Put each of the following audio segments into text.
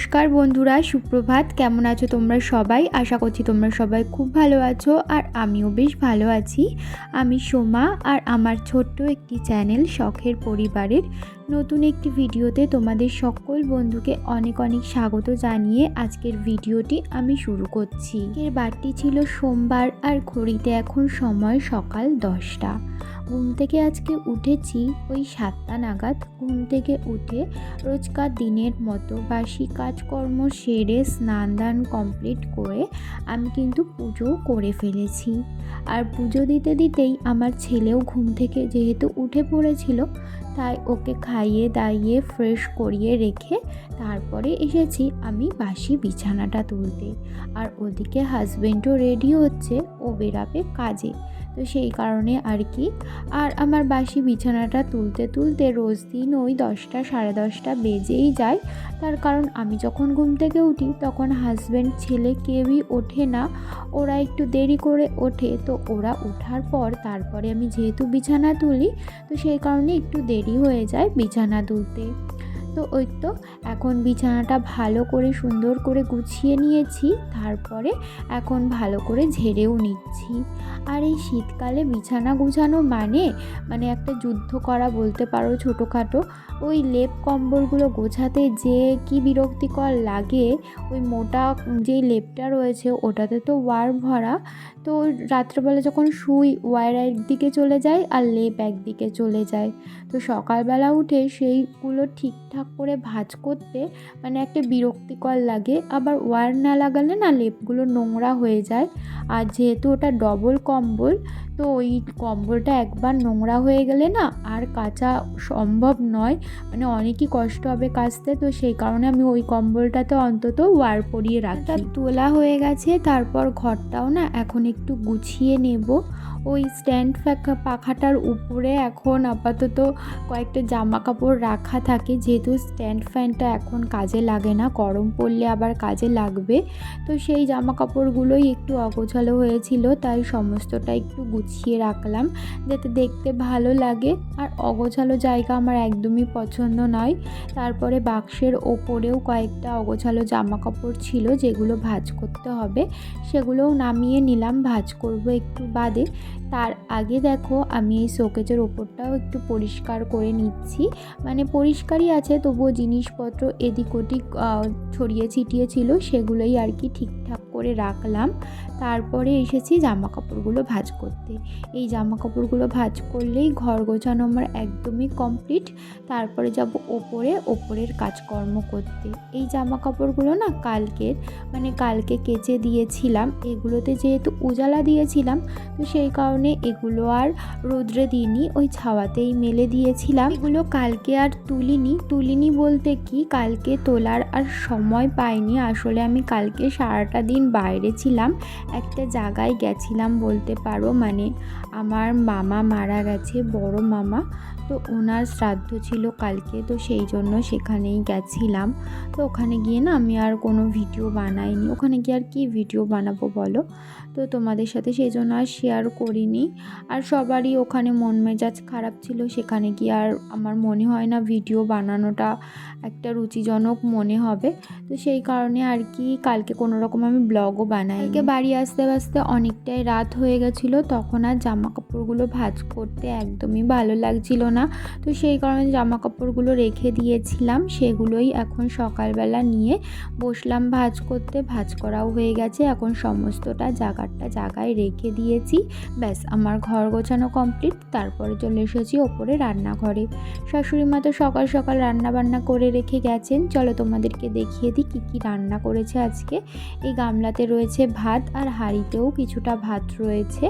নমস্কার বন্ধুরা, সুপ্রভাত। কেমন আছো তোমরা সবাই? আশা করছি তোমরা সবাই খুব ভালো আছো আর আমিও বেশ ভালো আছি। আমি সোমা আর আমার ছোট্ট একটি চ্যানেল শখের পরিবারের নতুন একটি ভিডিওতে তোমাদের সকল বন্ধুকে অনেক অনেক স্বাগত জানিয়ে আজকের ভিডিওটি আমি শুরু করছি। এর বারটি ছিল সোমবার আর ঘড়িতে এখন সময় সকাল 10টা। ঘুম থেকে আজকে উঠেছি ওই 7টা নাগাদ। ঘুম থেকে উঠে রোজকার দিনের মতো বাসি কাজকর্ম সেরে স্নান দান কমপ্লিট করে আমি কিন্তু পুজোও করে ফেলেছি। আর পুজো দিতে দিতেই আমার ছেলেও ঘুম থেকে যেহেতু উঠে পড়েছিল, তাই ওকে খাইয়ে দাইয়ে ফ্রেশ করিয়ে রেখে তারপরে এসেছি আমি বাসি বিছানাটা তুলতে। আর ওদিকে হাজব্যান্ডও রেডি হচ্ছে, ও বেরাবে কাজে, তো সেই কারণে আর কি। আর আমার বাসি বিছানাটা তুলতে তুলতে রোজ দিন ওই 10টা সাড়ে 10টা বেজেই যায়। তার কারণ আমি যখন ঘুম থেকে উঠি তখন হাজব্যান্ড ছেলে কেউই ওঠে না, ওরা একটু দেরি করে ওঠে। তো ওরা ওঠার পর তারপরে আমি যেহেতু বিছানা তুলি, তো সেই কারণে একটু দেরি হয়ে যায় বিছানা তুলতে। তো ওই তো এখন বিছানাটা ভালো করে সুন্দর করে গুছিয়ে নিয়েছি, তারপরে এখন ভালো করে ঝেড়েও নিচ্ছি। আর এই শীতকালে বিছানা গুছানো মানে একটা যুদ্ধ করা বলতে পারো, ছোটোখাটো। ওই লেপ কম্বলগুলো গোছাতে যে কি বিরক্তিকর লাগে। ওই মোটা যেই লেপটা রয়েছে ওটাতে তো ওয়ার ভরা, তো রাত্রেবেলা যখন শুই ওয়ার একদিকে চলে যায় আর লেপ একদিকে চলে যায়। তো সকালবেলা উঠে সেইগুলো ঠিকঠাক করে ভাঁজ করতে একটা বিরক্তিকর লাগে। আবার ওয়্যার না লাগালে না লেপগুলো নোংরা হয়ে যায়। আর যেহেতু ওটা ডবল কম্বল, তো ওই কম্বলটা একবার নোংরা হয়ে গেলে না আর কাচা সম্ভব নয়, অনেকই কষ্ট হবে কাচতে। তো সেই কারণে আমি ওই কম্বলটাতে অন্তত ওয়্যার পরিয়ে রাখি। তোলা হয়ে গেছে, তারপর ঘরটাও না এখন একটু গুছিয়ে নেব। ওই স্ট্যান্ড পাখাটার উপরে এখন আপাতত কয়েকটা জামা কাপড় রাখা থাকে, যেহেতু স্ট্যান্ড ফ্যানটা এখন কাজে লাগে না, গরম পড়লে আবার কাজে লাগবে। তো সেই জামা কাপড়গুলোই একটু অগোছালো হয়েছিল, তাই সমস্তটা একটু গুছিয়ে রাখলাম যাতে দেখতে ভালো লাগে। আর অগোছালো জায়গা আমার একদমই পছন্দ নয়। তারপরে বাক্সের ওপরেও কয়েকটা অগোছালো জামা কাপড় ছিল যেগুলো ভাঁজ করতে হবে, সেগুলোও নামিয়ে নিলাম, ভাঁজ করব একটু বাদে। তার আগে দেখো আমি এই শোকেজের ওপরটাও একটু পরিষ্কার করে নিচ্ছি। পরিষ্কারই আছে, তবুও জিনিসপত্র এদিক ওদিক ছড়িয়ে ছিটিয়ে ছিল, সেগুলোই আর কি ঠিকঠাক করে রাখলাম। তারপরে এসেছি জামা কাপড়গুলো ভাঁজ করতে। এই জামা কাপড়গুলো ভাঁজ করলেই ঘর গোছানো আমার একদমই কমপ্লিট। তারপরে যাব ওপরের কাজকর্ম করতে। এই জামা কাপড়গুলো না কালকে কেচে দিয়েছিলাম। এগুলোতে যেহেতু উজালা দিয়েছিলাম, তো সেই কারণে এগুলো আর রোদ্রে দিইনি, ওই ছাওয়াতেই মেলে দিয়েছিলাম। এগুলো কালকে আর তুলিনি বলতে কি, কালকে তোলার আর সময় পাইনি। আসলে আমি কালকে সারাটা দিন বাইরে ছিলাম, একটা জায়গায় গেছিলাম বলতে পারো। আমার মামা মারা গেছে, বড় মামা, তো ওনার শ্রাদ্ধ ছিল কালকে, তো সেই জন্য সেখানেই গেছিলাম। তো ওখানে গিয়ে না আমি আর কোনো ভিডিও বানাইনি। ওখানে গিয়ে আর কি ভিডিও বানাবো বলো, তো তোমাদের সাথে সেই জন্য আর শেয়ার করিনি। আর সবারই ওখানে মন মেজাজ খারাপ ছিল, সেখানে গিয়ে আর আমার মনে হয় না ভিডিও বানানোটা একটা রুচিজনক মনে হবে। তো সেই কারণে আর কি কালকে কোনো রকম আমি ব্লগও বানাই। বাড়ি আসতে আসতে অনেকটাই রাত হয়ে গেছিলো, তখন আর জামা কাপড়গুলো ভাঁজ করতে একদমই ভালো লাগছিল না। তো সেই কারণে জামা কাপড়গুলো রেখে দিয়েছিলাম, সেগুলোই এখন সকালবেলা নিয়ে বসলাম ভাঁজ করতে। ভাঁজ করাও হয়ে গেছে, এখন সমস্তটা জায়গায় রেখে দিয়েছি। ব্যাস আমার ঘর গোছানো কমপ্লিট। তারপরে চলে এসেছি ওপরে রান্নাঘরে। শাশুড়ি মা তো সকাল সকাল রান্না বান্না করে রেখে গেছেন। চলো তোমাদেরকে দেখিয়ে দিই কী রান্না করেছে আজকে। এই গামলাতে রয়েছে ভাত, আর হাঁড়িতেও কিছুটা ভাত রয়েছে।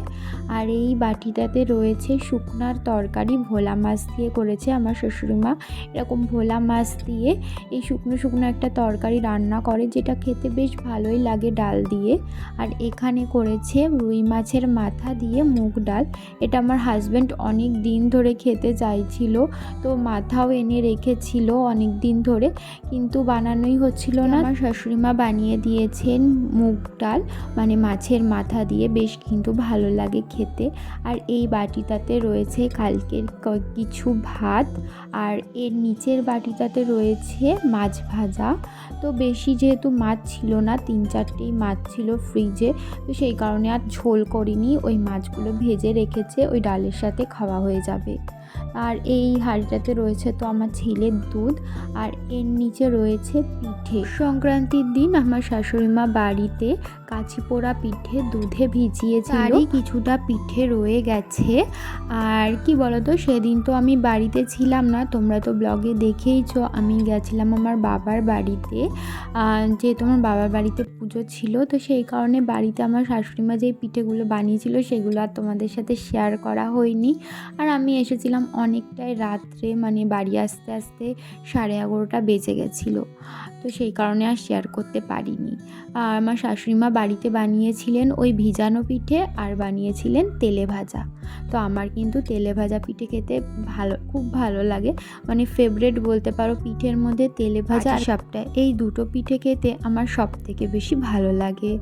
আর এই বাটিটাতে রয়েছে শুকনার তরকারি, ভোলা মাছ দিয়ে করেছে আমার শাশুড়ি মা। এরকম ভোলা মাছ দিয়ে এই শুকনো একটা তরকারি রান্না করে, যেটা খেতে বেশ ভালোই লাগে ডাল দিয়ে। আর এখানে করেছে রুই মাছের মাথা দিয়ে মুগ ডাল। এটা আমার হাজব্যান্ড অনেক দিন ধরে খেতে চাইছিল, তো মাথাও এনে রেখেছিল অনেক দিন ধরে, কিন্তু বানানোই হচ্ছিল না। আমার শাশুড়ি মা বানিয়ে দিয়েছেন মুগ মুগ ডাল মানে মাছের মাথা দিয়ে, বেশ কিন্তু ভালো লাগে খেতে। আর এই বাটিটাতে রয়েছে কালকের কিছু ভাত, আর এর নিচের বাটিটাতে রয়েছে মাছ ভাজা। তো বেশি যেহেতু মাছ ছিল না, 3-4টেই মাছ ছিল ফ্রিজে, তো সেই কারণে আর ঝোল করিনি, ওই মাছগুলো ভেজে রেখেছে, ওই ডালের সাথে খাওয়া হয়ে যাবে। আর এই হাঁড়িটাতে রয়েছে তো আমার ছেলের দুধ, আর এর নিচে রয়েছে পিঠে। সংক্রান্তির দিন আমার শাশুড়িমা বাড়িতে কাচি পোড়া পিঠে দুধে ভিজিয়েছিল, তারই কিছুটা পিঠে রয়ে গেছে। আর কি বলতো, সেদিন তো আমি বাড়িতে ছিলাম না, তোমরা তো ব্লগে দেখেইছো, আমি গেছিলাম আমার বাবার বাড়িতে, যেহেতু আমার বাবার বাড়িতে পুজো ছিল, তো সেই কারণে বাড়িতে আমার শাশুড়িমা যেই পিঠেগুলো বানিয়েছিল সেগুলো আর তোমাদের সাথে শেয়ার করা হয়নি। আর আমি এসেছিলাম অনেকটাই রাত্রে, মানে বাড়ি আসতে আসতে 11:30 বেজে গেছিলো, তো সেই কারণে আর শেয়ার করতে পারিনি। আর আমার শাশুড়িমা বাড়িতে বানিয়েছিলেন ওই ভিজানো পিঠে, আর বানিয়েছিলেন তেলে ভাজা। তো আমার কিন্তু তেলে ভাজা পিঠে খেতে খুব ভালো লাগে, মানে ফেভারিট বলতে পারো। পিঠের মধ্যে তেলে ভাজা আর সাপটা, এই দুটো পিঠে খেতে আমার সব থেকে বেশি ভালো লাগে।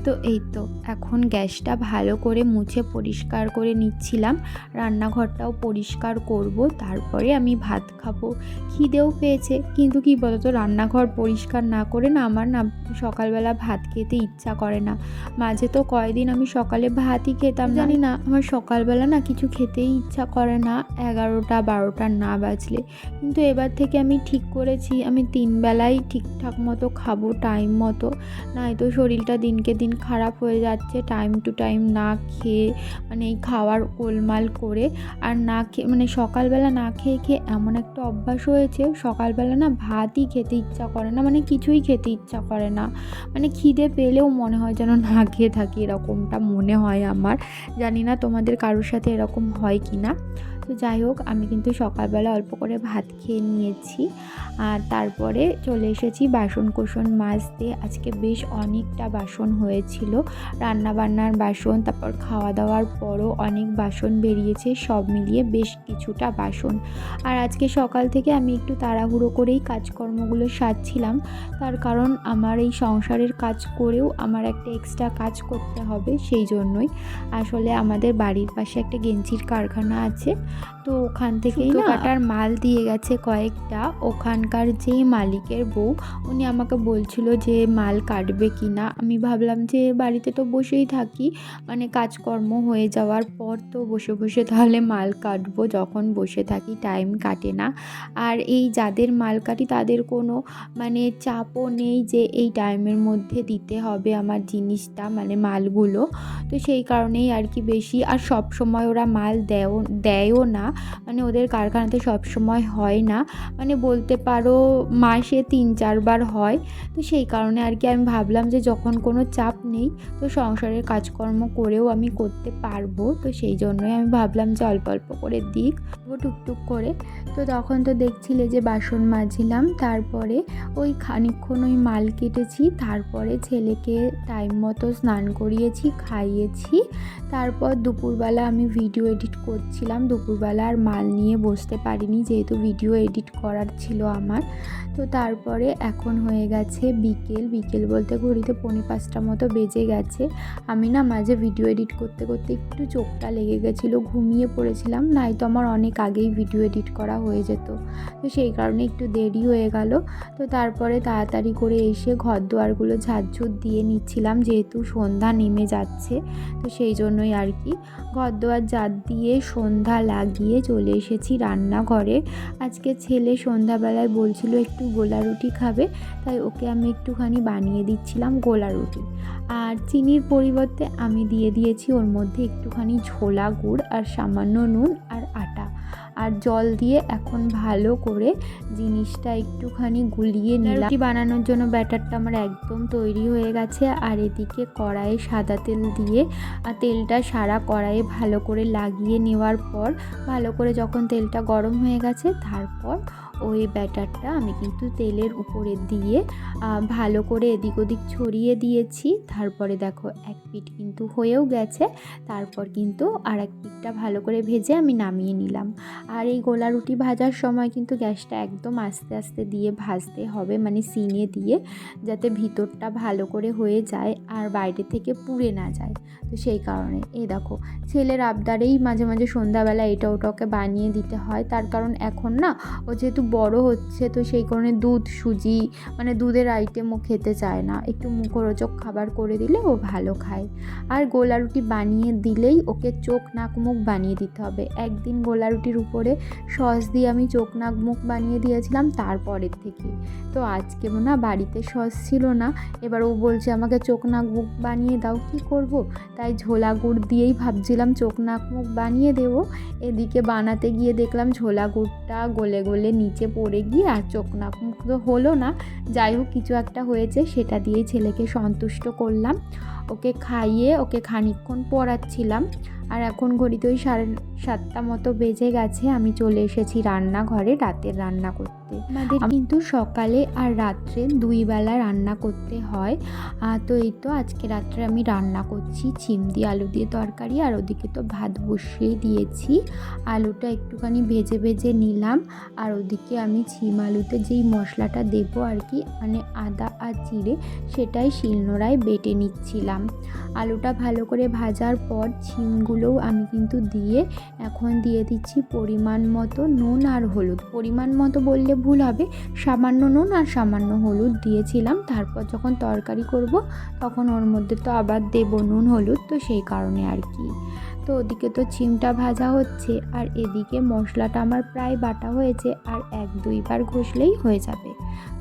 তো এই তো এখন গ্যাসটা ভালো করে মুছে পরিষ্কার করে নিচ্ছিলাম, রান্নাঘরটাও পরিষ্কার করব, তারপরে আমি ভাত খাবো। খিদেও পেয়েছে, কিন্তু কি বলতো, রান্নাঘর পরিষ্কার না করে না আমার না সকালবেলা ভাত খেতে ইচ্ছা করে না। মাঝে তো কয়েকদিন আমি সকালে ভাতই খেতাম, জানি না আমার সকালবেলা না কিছু খেতেই ইচ্ছা করে না 11-12 না বাজলে। কিন্তু এবার থেকে আমি ঠিক করেছি আমি 3 বেলাই ঠিকঠাক মতো খাবো, টাইম মতো, নয়তো শরীরটা দিনকে দিন খারাপ হয়ে যাচ্ছে। টাইম টু টাইম না খেয়ে, মানে এই খাওয়ার গোলমাল করে, আর না খেয়ে মানে সকালবেলা না খেয়ে খেয়ে এমন একটা অভ্যাস হয়েছে, সকালবেলা না ভাতই খেতে ইচ্ছা করে না, মানে কিছুই খেতে ইচ্ছা করে না, মানে খিদে পেলেও মনে হয় যেন না খেয়ে থাকি, এরকমটা মনে হয় আমার। জানি না তোমাদের কারোর সাথে এরকম হয় কি না। তো যাই হোক, আমি কিন্তু সকালবেলা অল্প করে ভাত খেয়ে নিয়েছি, আর তারপরে চলে এসেছি বাসন কোসন মাজতে। আজকে বেশ অনেকটা বাসন হয়েছিল, রান্নাবান্নার বাসন, তারপর খাওয়া দাওয়ার পরও অনেক বাসন বেরিয়েছে, সব মিলিয়ে বেশ কিছুটা বাসন। আর আজকে সকাল থেকে আমি একটু তাড়াহুড়ো করেই কাজকর্মগুলো সারছিলাম, তার কারণ আমার এই সংসারের কাজ করেও আমার একটা এক্সট্রা কাজ করতে হবে, সেই জন্যই। আসলে আমাদের বাড়ির পাশে একটা গেঞ্জির কারখানা আছে, তো ওখান থেকেই না কাটার মাল দিয়ে গেছে কয়েকটা। ওখানকার যেই মালিকের বউ, উনি আমাকে বলছিল যে মাল কাটবে কি না। আমি ভাবলাম যে বাড়িতে তো বসেই থাকি, মানে কাজকর্ম হয়ে যাওয়ার পর তো বসে বসে তাহলে মাল কাটবো, যখন বসে থাকি টাইম কাটে না। আর এই যাদের মাল কাটি তাদের কোনো মানে চাপও নেই যে এই টাইমের মধ্যে দিতে হবে আমার জিনিসটা, মানে মালগুলো। তো সেই কারণেই আর কি বেশি, আর সব সময় ওরা মাল দেয়ও না, মানে ওদের কারখানাতে সব সময় হয় না, মানে বলতে পারো মাসে 3-4 বার হয়। তো সেই কারণে আর কি আমি ভাবলাম যে যখন কোনো চাপ নেই, তো সংসারের কাজকর্ম করেও আমি করতে পারবো, তো সেই জন্যই আমি ভাবলাম যে অল্প অল্প করে দিক টুকটুক করে। তো তখন তো দেখছিলে যে বাসন মাজছিলাম, তারপরে ওই খানিকক্ষণ ওই মাল কেটেছি, তারপরে ছেলেকে টাইম মতো স্নান করিয়েছি, খাইয়েছি। তারপর দুপুরবেলা আমি ভিডিও এডিট করছিলাম, দুপুরবেলা আর মাল নিয়ে বসতে পারিনি, যেহেতু ভিডিও এডিট করার ছিল আমার। তো তারপরে এখন হয়ে গেছে বিকেল বলতে ঘড়িতে 4:45 মতো বেজে গেছে। আমি না মাঝে ভিডিও এডিট করতে করতে একটু চোখটা লেগে গেছিলো, ঘুমিয়ে পড়েছিলাম, নাই তো আমার অনেক আগেই ভিডিও এডিট করা হয়ে যেত, তো সেই কারণে একটু দেরি হয়ে গেল। তো তারপরে তাড়াতাড়ি করে এসে ঘর দুয়ারগুলো ঝাড়ঝুড় দিয়ে নিচ্ছিলাম, যেহেতু সন্ধ্যা নেমে যাচ্ছে, তো সেই জন্যই আর কি ঘর দুয়ার ঝাড় দিয়ে সন্ধ্যা লাগিয়ে চলে এসেছি রান্নাঘরে। আজকে ছেলে সন্ধ্যাবেলায় বলছিল একটু গোলা রুটি খাবে, তাই ওকে আমি একটুখানি বানিয়ে দিচ্ছিলাম গোলা রুটি। আর চিনির পরিবর্তে আমি দিয়ে দিয়েছি ওর মধ্যে একটুখানি ঝোলা গুড় আর সামান্য নুন আর আটা আর জল দিয়ে এখন ভালো করে জিনিসটা একটুখানি গুলিয়ে নিলাম। রুটি বানানোর জন্য ব্যাটারটা আমার একদম তৈরি হয়ে গেছে। আর এদিকে কড়াইয়ে সাদা তেল দিয়ে তেলটা সারা কড়াইয়ে ভালো করে লাগিয়ে নেওয়ার পর, ভালো করে যখন তেলটা গরম হয়ে গেছে, তারপর ওই ব্যাটারটা আমি কিন্তু তেলের উপরে দিয়ে ভালো করে এদিক ওদিক ছড়িয়ে দিয়েছি। তারপরে দেখো এক পিঠ কিন্তু হয়েও গেছে, তারপর কিন্তু আর এক পিঠটা ভালো করে ভেজে আমি নামিয়ে নিলাম। আর এই গোলা রুটি ভাজার সময় কিন্তু গ্যাসটা একদম আস্তে আস্তে দিয়ে ভাজতে হবে, মানে সিনে দিয়ে, যাতে ভিতরটা ভালো করে হয়ে যায় আর বাইরে থেকে পুড়ে না যায়। তো সেই কারণে এই দেখো ছেলের আবদারেই মাঝে মাঝে সন্ধ্যাবেলা এটা ওটাকে বানিয়ে দিতে হয়। তার কারণ এখন না ও যেহেতু বড় হচ্ছে, তো সেই কারণে দুধ সুজি মানে দুধের আইটেমও খেতে চায় না, একটু মুখরোচক খাবার করে দিলে ও ভালো খায়। আর গোলা রুটি বানিয়ে দিলেই ওকে চোখ নাক মুখ বানিয়ে দিতে হবে। একদিন গোলা রুটির উপরে সস দিয়ে আমি চোখ নাক মুখ বানিয়ে দিয়েছিলাম তারপরের থেকে। তো আজকে না বাড়িতে সস ছিল না, এবার ও বলছে আমাকে চোখ নাক মুখ বানিয়ে দাও, কী করব। তাই ঝোলা গুড় দিয়েই ভাবছিলাম চোখ নাক মুখ বানিয়ে দেবো। এদিকে বানাতে গিয়ে দেখলাম ঝোলা গুড়টা গলে গলে নিচে পড়ে গিয়ে আর চোখ নাক মুখ তো হলো না। যাই হোক কিছু একটা হয়েছে, সেটা দিয়েই ছেলেকে সন্তুষ্ট করলাম। ওকে খাইয়ে ওকে খানিকক্ষণ পড়াচ্ছিলাম। আর এখন ঘড়িতে ওই 7:30 মতো বেজে গেছে। আমি চলে এসেছি রান্নাঘরে রাতের রান্না করতে। আমাদের কিন্তু সকালে আর রাত্রে 2 বেলা রান্না করতে হয়। তো এই তো আজকে রাত্রে আমি রান্না করছি ছিম দিয়ে আলু দিয়ে তরকারি, আর ওদিকে তো ভাত বসিয়ে দিয়েছি। আলুটা একটুখানি ভেজে ভেজে নিলাম, আর ওদিকে আমি ছিম আলুতে যেই মশলাটা দেবো আর কি, মানে আদা আর জিরে, সেটাই শিলনোড়ায় বেটে নিচ্ছিলাম। আলুটা ভালো করে ভাজার পর ছিমগুলোও আমি কিন্তু দিয়ে এখন দিয়ে দিচ্ছি পরিমাণ মতো নুন আর হলুদ। পরিমাণ মতো বললে ভুল হবে, সামান্য নুন আর সামান্য হলুদ দিয়েছিলাম। তারপর যখন তরকারি করব তখন ওর মধ্যে তো আবার দেবো নুন হলুদ, তো সেই কারণে আর কি। তো ওদিকে তো ছিমটা ভাজা হচ্ছে, আর এদিকে মশলাটা আমার প্রায় বাটা হয়েছে, আর 1-2 বার ঘষলেই হয়ে যাবে।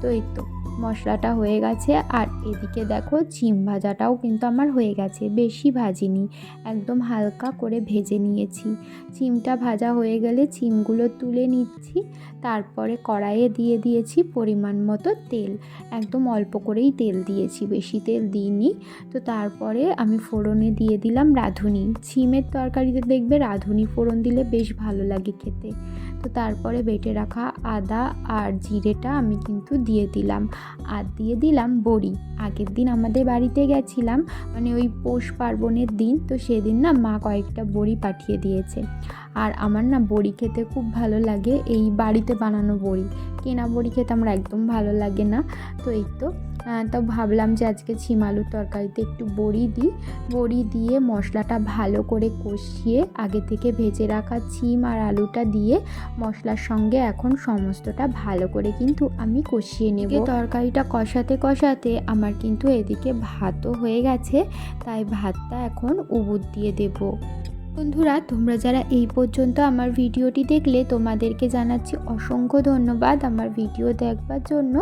তো এই তো মশলাটা হয়ে গেছে, আর এদিকে দেখো ছিম ভাজাটাও কিন্তু আমার হয়ে গেছে, বেশি ভাজিনি, একদম হালকা করে ভেজে নিয়েছি। ছিমটা ভাজা হয়ে গেলে ছিমগুলো তুলে নিচ্ছি। তারপরে কড়াইয়ে দিয়ে দিয়েছি পরিমাণ মতো তেল, একদম অল্প করেই তেল দিয়েছি, বেশি তেল দিইনি। তো তারপরে আমি ফোড়নে দিয়ে দিলাম রাঁধুনি। ছিমের তরকারিতে দেখবে রাঁধুনি ফোড়ন দিলে বেশ ভালো লাগে খেতে। তো তারপরে বেটে রাখা আদা আর জিরেটা আমি কিন্তু দিয়ে দিলাম, আর দিয়ে দিলাম বড়ি। আগের দিন আমাদের বাড়িতে গেছিলাম, মানে ওই পৌষ পার্বণের দিন, তো সেদিন না মা কয়েকটা বড়ি পাঠিয়ে দিয়েছে। আর আমার না বড়ি খেতে খুব ভালো লাগে, এই বাড়িতে বানানো বড়ি, কেনা বড়ি খেতে আমার একদম ভালো লাগে না। তো এই তো ভাবলাম যে আজকে ছিম আলুর তরকারিতে একটু বড়ি দিই। বড়ি দিয়ে মশলাটা ভালো করে কষিয়ে আগে থেকে ভেজে রাখা ছিম আর আলুটা দিয়ে মশলার সঙ্গে এখন সমস্তটা ভালো করে কিন্তু আমি কষিয়ে নেব। তরকারিটা কষাতে কষাতে আমার কিন্তু এদিকে ভাতও হয়ে গেছে, তাই ভাতটা এখন উবুর দিয়ে দেবো। বন্ধুরা, তোমরা যারা এই পর্যন্ত আমার ভিডিওটি দেখলে তোমাদেরকে জানাচ্ছি অসংখ্য ধন্যবাদ আমার ভিডিও দেখবার জন্য।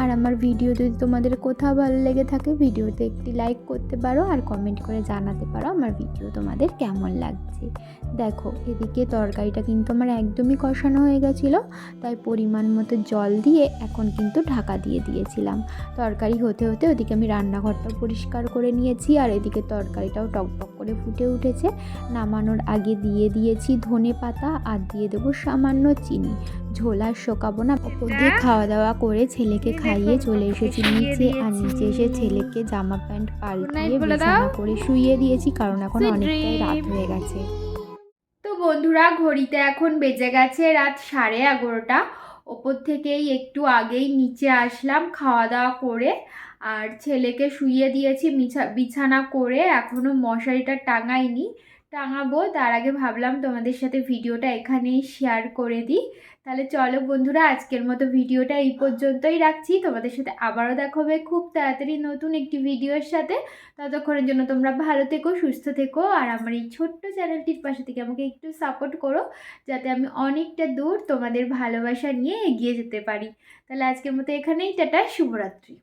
আর আমার ভিডিও যদি তোমাদের কোথাও ভালো লেগে থাকে, ভিডিওতে একটি লাইক করতে পারো আর কমেন্ট করে জানাতে পারো আমার ভিডিও তোমাদের কেমন লাগছে। দেখো এদিকে তরকারিটা কিন্তু আমার একদমই কষানো হয়ে গেছিলো, তাই পরিমাণ মতো জল দিয়ে এখন কিন্তু ঢাকা দিয়ে দিয়েছিলাম। তরকারি হতে হতে ওদিকে আমি রান্নাঘরটাও পরিষ্কার করে নিয়েছি, আর এদিকে তরকারিটাও টকটক করে ফুটে উঠেছে। নামানোর আগে দিয়ে দিয়েছি ধনে পাতা, আর দিয়ে দেবো সামান্য চিনি। ঝোলা শোকাবো না, ওপর দিয়ে খাওয়া দাওয়া করে ছেলেকে খাইয়ে চলে এসেছি নিচে, আর নিচে এসে ছেলেকে জামা প্যান্ট পাল্টিয়ে বিছানা করে শুইয়ে দিয়েছি, কারণ এখন অনেকটাই রাত হয়ে গেছে। তো বন্ধুরা, ঘড়িতে এখন বেজে গেছে রাত 11:30। ওপর থেকেই একটু আগেই নিচে আসলাম খাওয়া দাওয়া করে, আর ছেলেকে শুইয়ে দিয়েছি বিছানা করে। এখনও মশারিটা টাঙাইনি, টাঙাবো। তার আগে ভাবলাম তোমাদের সাথে ভিডিওটা এখানেই শেয়ার করে দিই। তাহলে চলো বন্ধুরা, আজকের মতো ভিডিওটা এই পর্যন্তই রাখছি। তোমাদের সাথে আবারও দেখা হবে খুব তাড়াতাড়ি নতুন একটি ভিডিওর সাথে। ততক্ষণের জন্য তোমরা ভালো থেকো, সুস্থ থেকো, আর আমার এই ছোট্ট চ্যানেলটির পাশে থেকে আমাকে একটু সাপোর্ট করো, যাতে আমি অনেকটা দূর তোমাদের ভালোবাসা নিয়ে এগিয়ে যেতে পারি। তাহলে আজকের মতো এখানেই টাটা, শুভরাত্রি।